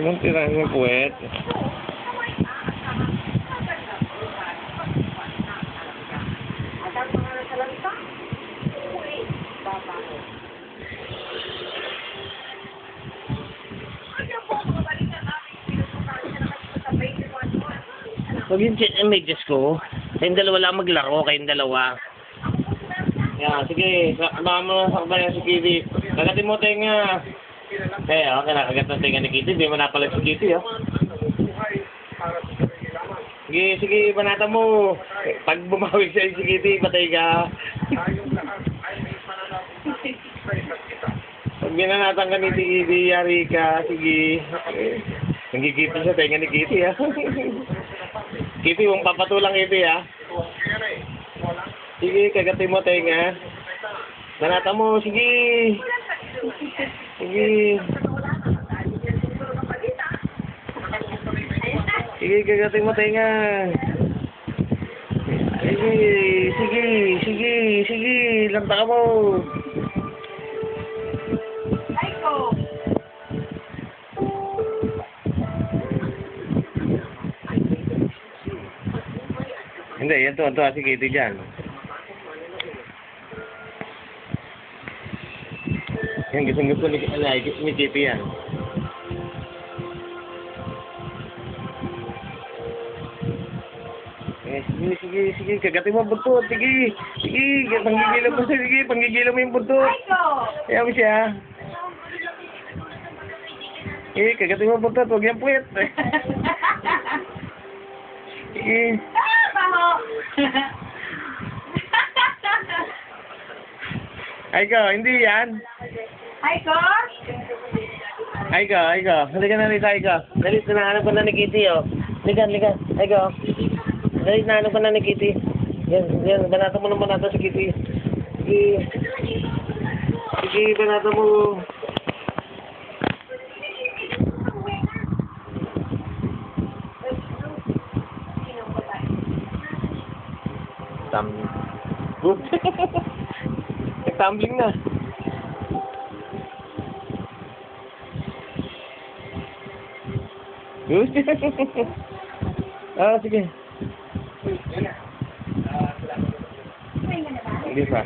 Anong tira ng puwet? Huwag yung medyas ko. Kayong dalawa lang maglaro, kayong dalawa. Yan, sige. Baka mo sakbayan si Kitty. Kagatin mo tenga. Okay na. Kagat na tenga ni Kitty. Di mo napalag si Kitty, oh. Sige, banata mo. Pag bumawig sa'yo si Kitty, patay ka. Pag binanatan ka ni Kitty, yari ka. Sige. Nagigipin siya tenga ni Kitty, ha. Kitty, huwag papatulang Kitty, ha. Sige, kagatin mo tenga. Banata mo, sige. Sige. Sige, kagatin mo tenga. Sige. Lanta ka mo. Hindi, yan to si Kitty dyan. Yan, gusto ni Kitty yan. Sige, kagatin mo ang buntot. Sige, panggigilan mo yung buntot. Kaya mo siya. Kagatin mo ang buntot, huwag yung puwet. Sige. Aiko, hindi yan. Aiko? Aiko. Halika na rito, Aiko. Dali, nahanap ko na ni Kitty, oh. Halika. Aiko. Dali, nahanap ko na ni Kitty. Yan. Banata mo ng banata si Kitty. Sige, banata mo. Nag-tumbling na. Good. Sige. Hindi pa.